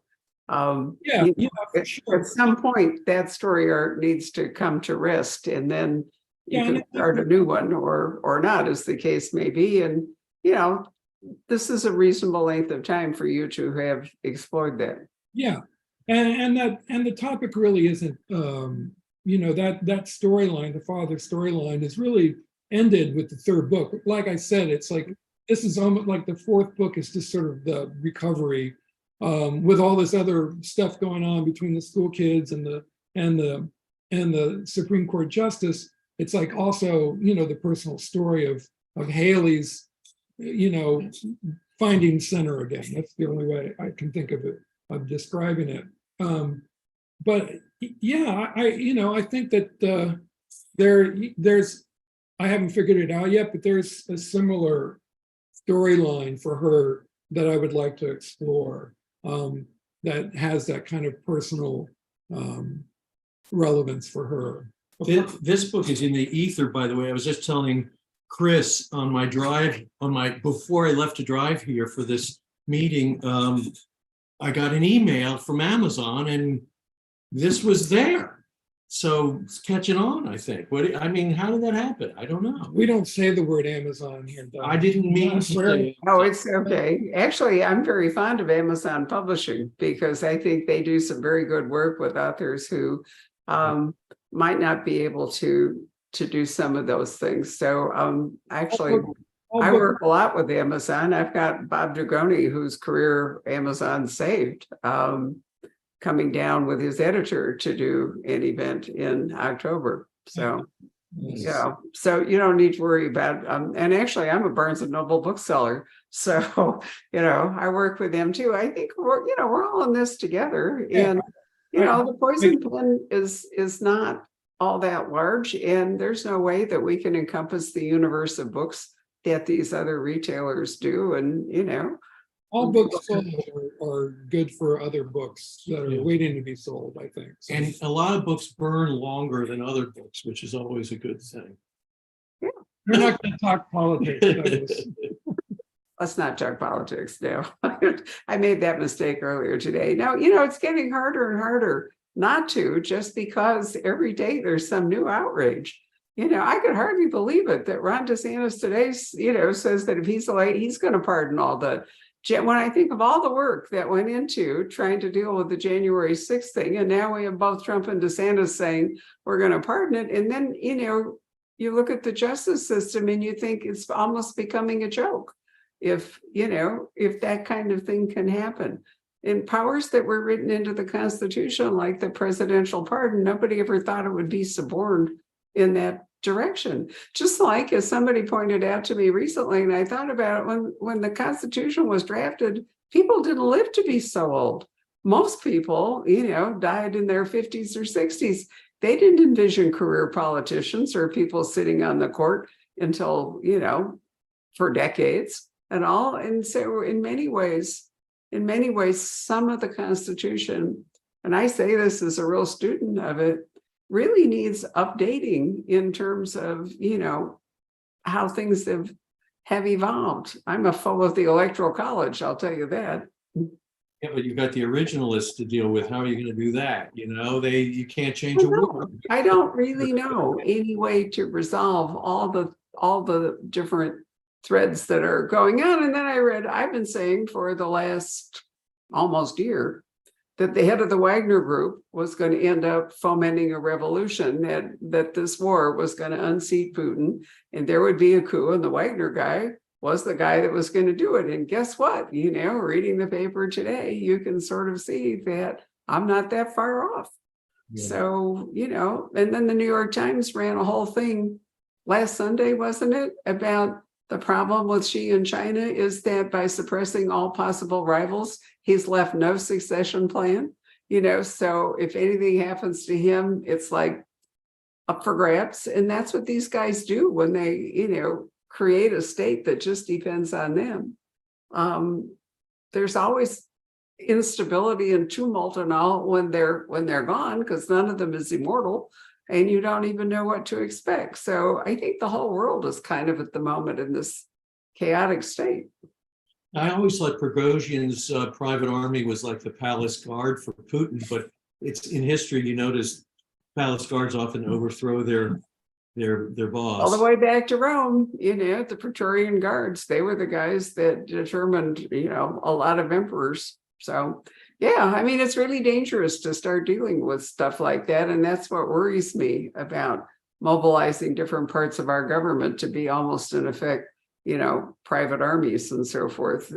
Yeah, for sure. At some point, that story arc needs to come to rest, and then you Yeah, can start a new one, or not, as the case may be. And this is a reasonable length of time for you to have explored that. Yeah, and the topic really isn't that storyline, the father storyline, is really ended with the 3rd book. Like I said, it's like this is almost like the 4th book is just sort of the recovery with all this other stuff going on between the school kids and the Supreme Court justice. It's like also the personal story of Haley's finding center again. That's the only way I can think of it, of describing it. But yeah, I think that there's I haven't figured it out yet, but there's a similar storyline for her that I would like to explore that has that kind of personal relevance for her. this book is in the ether, by the way. I was just telling Chris on my drive, before I left to drive here for this meeting, I got an email from Amazon and this was there. So it's catching on, I think. How did that happen? I don't know. We don't say the word Amazon here, Doug. I didn't mean to say. Oh, it's okay. Actually, I'm very fond of Amazon Publishing because I think they do some very good work with authors who might not be able to do some of those things. So actually, I work a lot with Amazon. I've got Bob Dragoni, whose career Amazon saved, coming down with his editor to do an event in October. So, so you don't need to worry about, and actually I'm a Barnes and Noble bookseller. So, I work with them too. I think we're all in this together. And, the Poison Pen is not all that large, and there's no way that we can encompass the universe of books that these other retailers do. And, all books sold are good for other books that are waiting to be sold, I think. So. And a lot of books burn longer than other books, which is always a good thing. We're not going to talk politics. Let's not talk politics now. I made that mistake earlier today. Now, it's getting harder and harder not to, just because every day there's some new outrage. I could hardly believe it that Ron DeSantis today, says that if he's elected, he's going to pardon all the. When I think of all the work that went into trying to deal with the January 6th thing, and now we have both Trump and DeSantis saying we're going to pardon it. And then, you look at the justice system and you think it's almost becoming a joke. if, you know, if that kind of thing can happen. And powers that were written into the Constitution, like the presidential pardon, nobody ever thought it would be suborned in that direction. Just like, as somebody pointed out to me recently, and I thought about it, when the Constitution was drafted, people didn't live to be so old. Most people, you know, died in their 50s or 60s. They didn't envision career politicians or people sitting on the court until, you know, for decades and all. And so in many ways, some of the Constitution, and I say this as a real student of it, really needs updating in terms of, you know, how things have evolved. I'm a foe of the Electoral College, I'll tell you that. Yeah, but you've got the originalists to deal with. How are you going to do that? You know, you can't change a word. I don't really know any way to resolve all the different threads that are going on. And then I've been saying for the last almost year that the head of the Wagner Group was going to end up fomenting a revolution, that this war was going to unseat Putin and there would be a coup, and the Wagner guy was the guy that was going to do it. And guess what? You know, reading the paper today, you can sort of see that I'm not that far off. Yeah. So, you know, and then the New York Times ran a whole thing last Sunday, wasn't it, about the problem with Xi in China is that by suppressing all possible rivals, he's left no succession plan. You know, so if anything happens to him, it's like up for grabs. And that's what these guys do when they, you know, create a state that just depends on them. There's always instability and tumult and all when they're gone, because none of them is immortal, and you don't even know what to expect. So I think the whole world is kind of at the moment in this chaotic state. I always thought Prigozhin's private army was like the palace guard for Putin, but it's in history, you notice palace guards often overthrow their boss. All the way back to Rome, you know, the Praetorian Guards, they were the guys that determined, you know, a lot of emperors. So, yeah, I mean, it's really dangerous to start dealing with stuff like that. And that's what worries me about mobilizing different parts of our government to be almost, in effect, you know, private armies and so forth.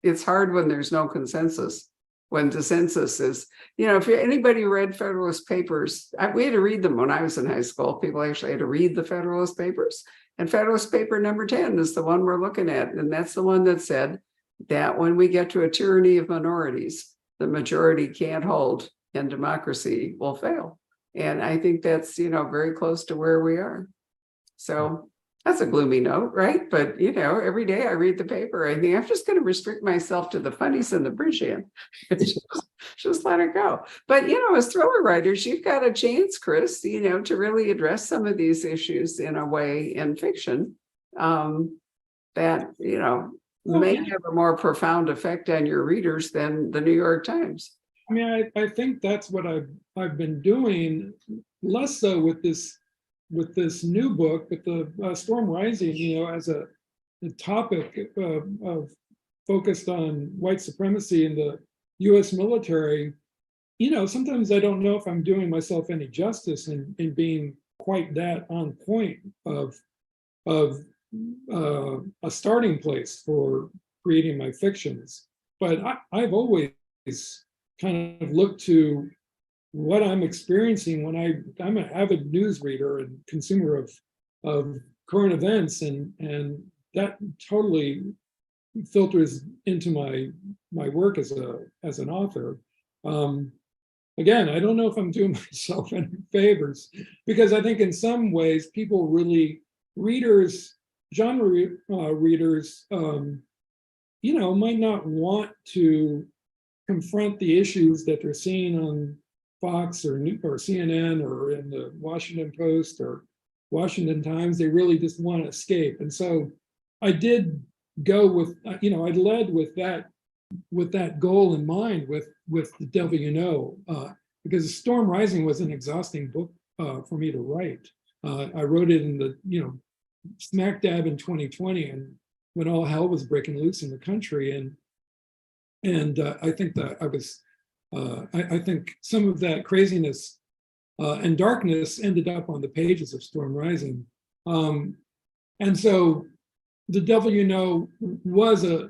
It's hard when there's no consensus. When dissensus is, you know, if anybody read Federalist Papers, we had to read them when I was in high school. People actually had to read the Federalist Papers. And Federalist Paper number 10 is the one we're looking at. And that's the one that said that when we get to a tyranny of minorities, the majority can't hold and democracy will fail. And I think that's, you know, very close to where we are. So that's a gloomy note, right? But, you know, every day I read the paper, I think I'm just going to restrict myself to the funnies and the Bridgian. just let it go. But, you know, as thriller writers, you've got a chance, Chris, you know, to really address some of these issues in a way in fiction that, you know, may have a more profound effect on your readers than the New York Times. I mean, I think that's what I've been doing, less so with this new book, but the Storm Rising, you know, as a topic of focused on white supremacy in the U.S. military. You know, sometimes I don't know if I'm doing myself any justice in being quite that on point of a starting place for creating my fictions. But I've always kind of looked to what I'm experiencing when I'm an avid news reader and consumer of current events, and that totally filters into my work as an author. Again, I don't know if I'm doing myself any favors, because I think in some ways people really, genre readers, you know, might not want to confront the issues that they're seeing on Fox or CNN or in the Washington Post or Washington Times. They really just want to escape. And so I did go with, you know, I led with that goal in mind with The Devil You Know, because Storm Rising was an exhausting book for me to write. I wrote it in the, you know, smack dab in 2020, and when all hell was breaking loose in the country. And I think that I think some of that craziness and darkness ended up on the pages of Storm Rising. And so The Devil You Know was a,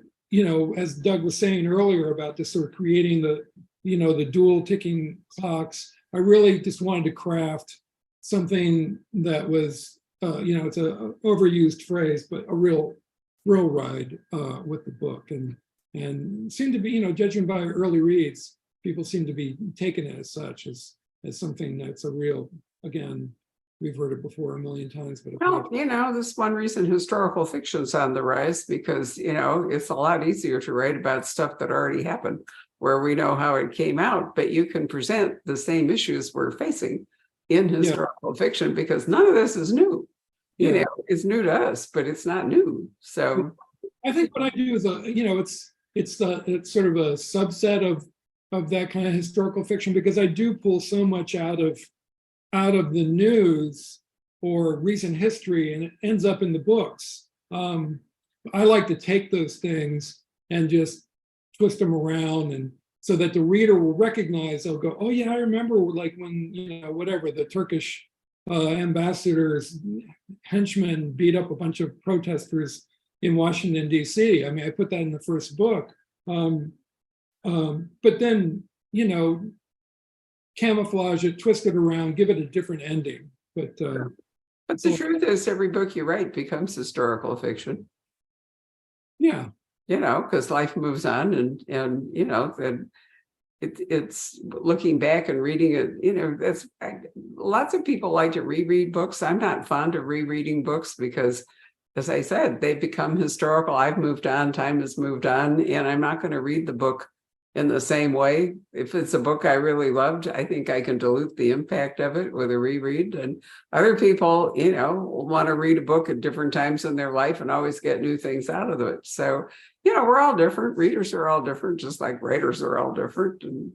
as Doug was saying earlier about this sort of creating the, the dual ticking clocks. I really just wanted to craft something that was, it's a overused phrase, but a real ride with the book, and seemed to be, judging by early reads, people seem to be taking it as such, as something that's a real, again, we've heard it before a million times, but Well, this one reason historical fiction's on the rise, because, it's a lot easier to write about stuff that already happened, where we know how it came out, but you can present the same issues we're facing in historical fiction, because none of this is new. It's new to us, but it's not new. So I think what I do is, it's sort of a subset of that kind of historical fiction, because I do pull so much out of the news or recent history, and it ends up in the books. I like to take those things and just twist them around, and so that the reader will recognize, they'll go, oh yeah, I remember, like when, whatever, the Turkish ambassador's henchmen beat up a bunch of protesters in Washington, D.C. I mean, I put that in the first book. But then, camouflage it, twist it around, give it a different ending. But the truth is, every book you write becomes historical fiction. Yeah. Because life moves on, and it's looking back and reading it. Lots of people like to reread books. I'm not fond of rereading books because, as I said, they've become historical. I've moved on, time has moved on, and I'm not going to read the book in the same way. If it's a book I really loved, I think I can dilute the impact of it with a reread. And other people, want to read a book at different times in their life and always get new things out of it. So, we're all different. Readers are all different, just like writers are all different. And,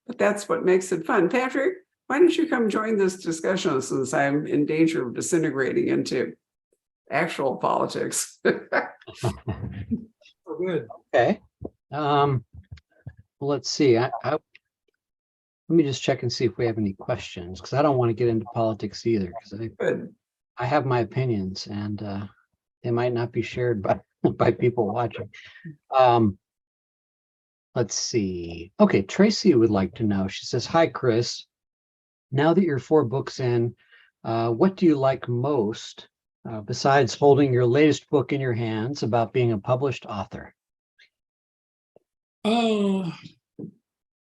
but that's what makes it fun. Patrick, why don't you come join this discussion, since I'm in danger of disintegrating into actual politics? Good. Okay. Let's see. Let me just check and see if we have any questions, because I don't want to get into politics either, because I have my opinions, and they might not be shared by people watching. Let's see. Okay, Tracy would like to know. She says, "Hi, Chris. Now that you're 4 books in, what do you like most besides holding your latest book in your hands about being a published author?"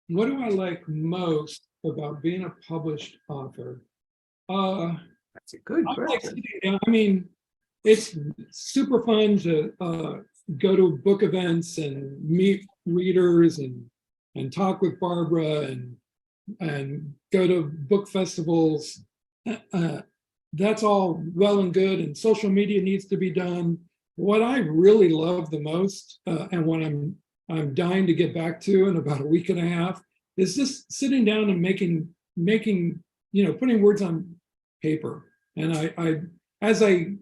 What do I like most about being a published author? That's a good question. I mean, it's super fun to go to book events and meet readers and talk with Barbara and go to book festivals. That's all well and good, and social media needs to be done. What I really love the most, and what I'm dying to get back to in about a week and a half, is just sitting down and making, putting words on paper. And as I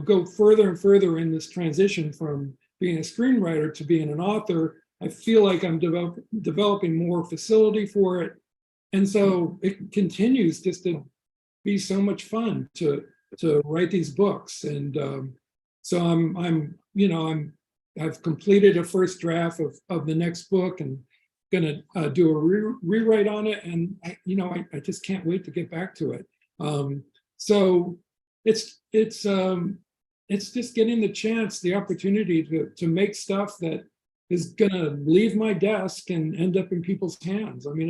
go further and further in this transition from being a screenwriter to being an author, I feel like I'm developing more facility for it. And so it continues just to be so much fun to write these books. And so I've completed a first draft of the next book, and gonna do a rewrite on it, and I just can't wait to get back to it. So it's just getting the opportunity to make stuff that is gonna leave my desk and end up in people's hands. I mean,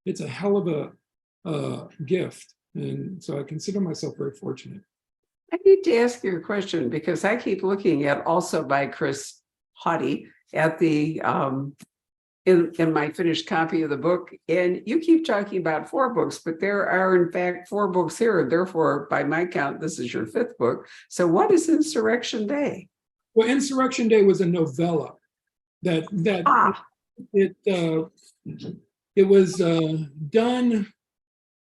it's a hell of a gift, and so I consider myself very fortunate. I need to ask you a question, because I keep looking at, also by Chris Hauty, at the in my finished copy of the book, and you keep talking about 4 books, but there are in fact 4 books here. Therefore, by my count, this is your 5th book. So what is Insurrection Day? Well, Insurrection Day was a novella that it was done.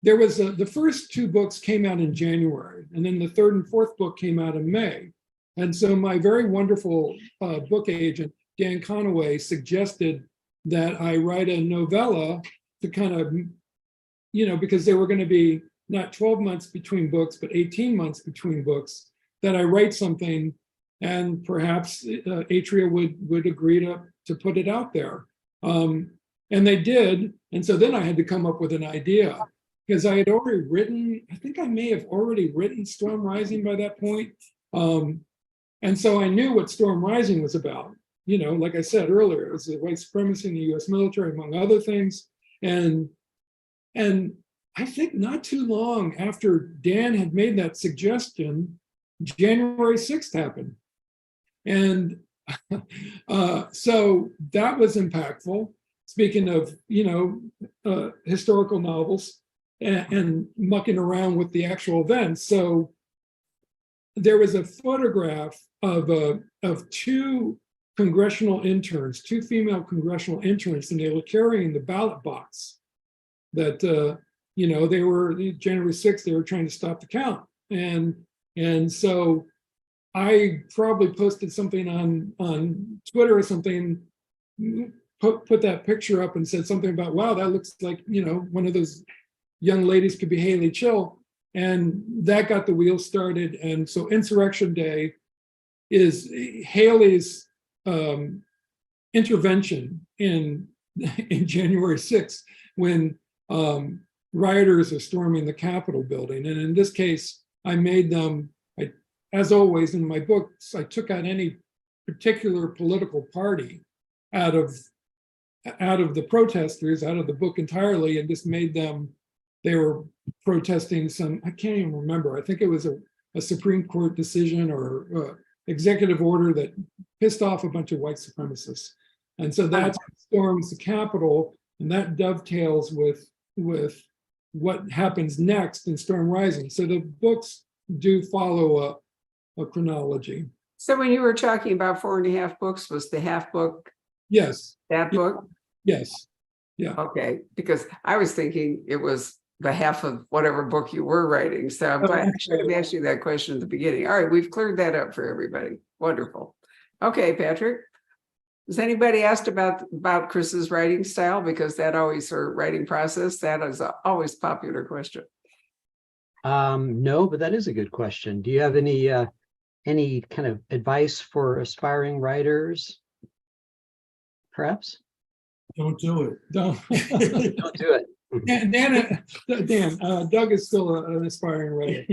There was the first 2 books came out in January, and then the 3rd and 4th book came out in May. And so my very wonderful book agent, Dan Conaway, suggested that I write a novella to kind of, because there were going to be not 12 months between books, but 18 months between books, that I write something, and perhaps Atria would agree to put it out there. And they did. And so then I had to come up with an idea, because I had already written, I think I may have already written Storm Rising by that point. And so I knew what Storm Rising was about. You know, like I said earlier, it was the white supremacy in the US military, among other things. And I think not too long after Dan had made that suggestion, January 6th happened. And so that was impactful. Speaking of, historical novels and mucking around with the actual events. So there was a photograph of two congressional interns, two female congressional interns, and they were carrying the ballot box that, they were January 6th, they were trying to stop the count. And so I probably posted something on Twitter or something, put that picture up and said something about, wow, that looks like, one of those young ladies could be Haley Chill. And that got the wheels started. And so Insurrection Day is Haley's intervention in January 6th, when rioters are storming the Capitol building. And in this case, I made them, as always in my books, I took out any particular political party out of the protesters, out of the book entirely, and just made them, they were protesting some, I can't even remember, I think it was a Supreme Court decision or executive order that pissed off a bunch of white supremacists. And so that storms the Capitol, and that dovetails with what happens next in Storm Rising. So the books do follow a chronology. So when you were talking about 4.5 books, was the half book Yes. that book? Yes. Yeah. Okay, because I was thinking it was the half of whatever book you were writing. So I'm glad I should have asked you that question at the beginning. All right, we've cleared that up for everybody. Wonderful. Okay, Patrick. Has anybody asked about Chris's writing style? Because that always, or writing process, that is always a popular question. No, but that is a good question. Do you have any kind of advice for aspiring writers? Perhaps? Don't do it. Don't. Don't do it. Doug is still an aspiring writer.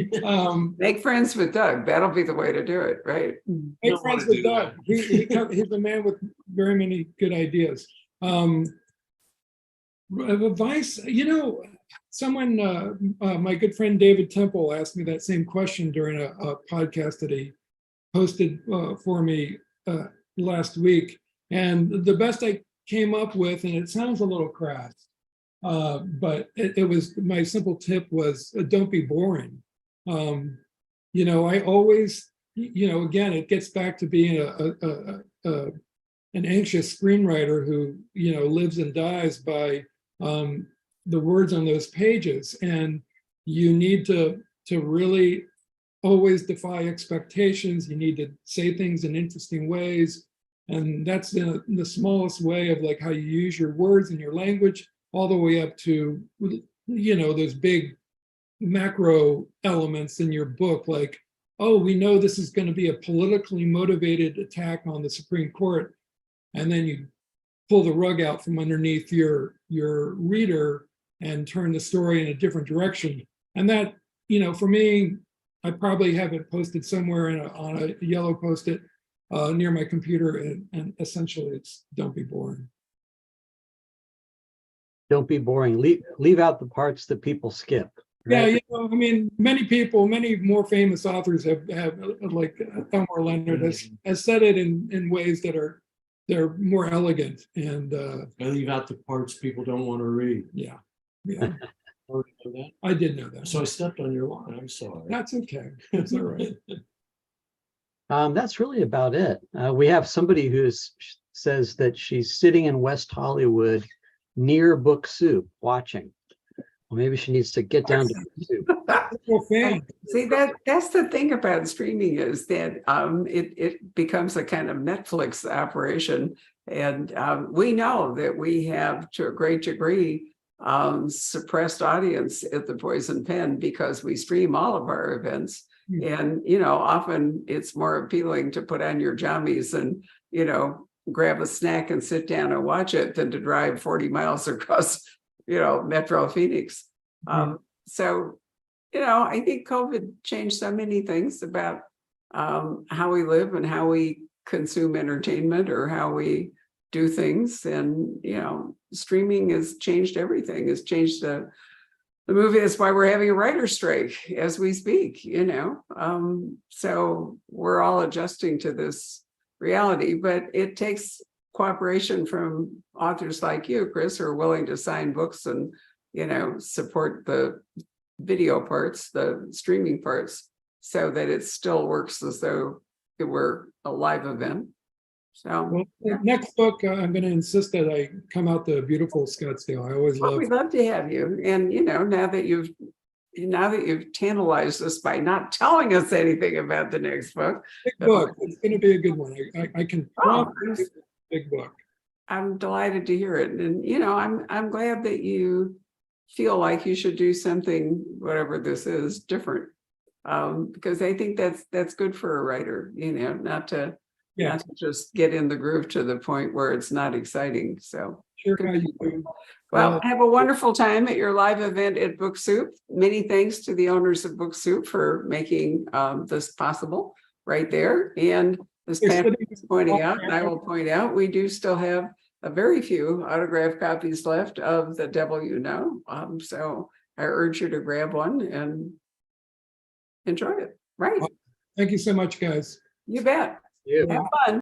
Make friends with Doug. That'll be the way to do it, right? Make friends with Doug. He's a man with very many good ideas. Advice, someone, my good friend David Temple asked me that same question during a podcast that he posted for me last week. And the best I came up with, and it sounds a little crass, but it was, my simple tip was don't be boring. I always, again, it gets back to being an anxious screenwriter who, lives and dies by the words on those pages. And you need to really always defy expectations. You need to say things in interesting ways. And that's in the smallest way of like how you use your words and your language, all the way up to, those big macro elements in your book, like, oh, we know this is going to be a politically motivated attack on the Supreme Court. And then you pull the rug out from underneath your reader and turn the story in a different direction. And that, for me, I probably have it posted somewhere on a yellow Post-it near my computer, and essentially it's don't be boring. Don't be boring. Leave out the parts that people skip. Right? Yeah, many more famous authors have like Elmore Leonard has said it in ways that they're more elegant, and I leave out the parts people don't want to read. Yeah. Already know that? I did know that. So I stepped on your line. I'm sorry. That's okay. That's all right. That's really about it. We have somebody who says that she's sitting in West Hollywood near Book Soup watching. Well, maybe she needs to get down to Book Soup. See, that's the thing about streaming, is that it becomes a kind of Netflix operation. And we know that we have, to a great degree, suppressed audience at the Poison Pen, because we stream all of our events. And, often it's more appealing to put on your jammies and, grab a snack and sit down and watch it than to drive 40 miles across, Metro Phoenix. So, I think COVID changed so many things about how we live and how we consume entertainment or how we do things. And, streaming has changed everything, has changed the movie. That's why we're having a writer's strike as we speak, so we're all adjusting to this reality, but it takes cooperation from authors like you, Chris, who are willing to sign books and, support the video parts, the streaming parts, so that it still works as though it were a live event. So Well, the next book, I'm going to insist that I come out to beautiful Scottsdale. I always well, love. we'd love to have you. And now that you've tantalized us by not telling us anything about the next book. Big book. It's going to be a good one. I can promise you it's a big book. I'm delighted to hear it. And I'm glad that you feel like you should do something, whatever this is, different. Because I think that's good for a writer, not to just get in the groove to the point where it's not exciting. So Sure how you do. well, have a wonderful time at your live event at Book Soup. Many thanks to the owners of Book Soup for making this possible right there. And as Pat is pointing out, and I will point out, we do still have a very few autographed copies left of The Devil You Know. So I urge you to grab one and enjoy it. Right. Thank you so much, guys. You bet. Yeah. Have fun.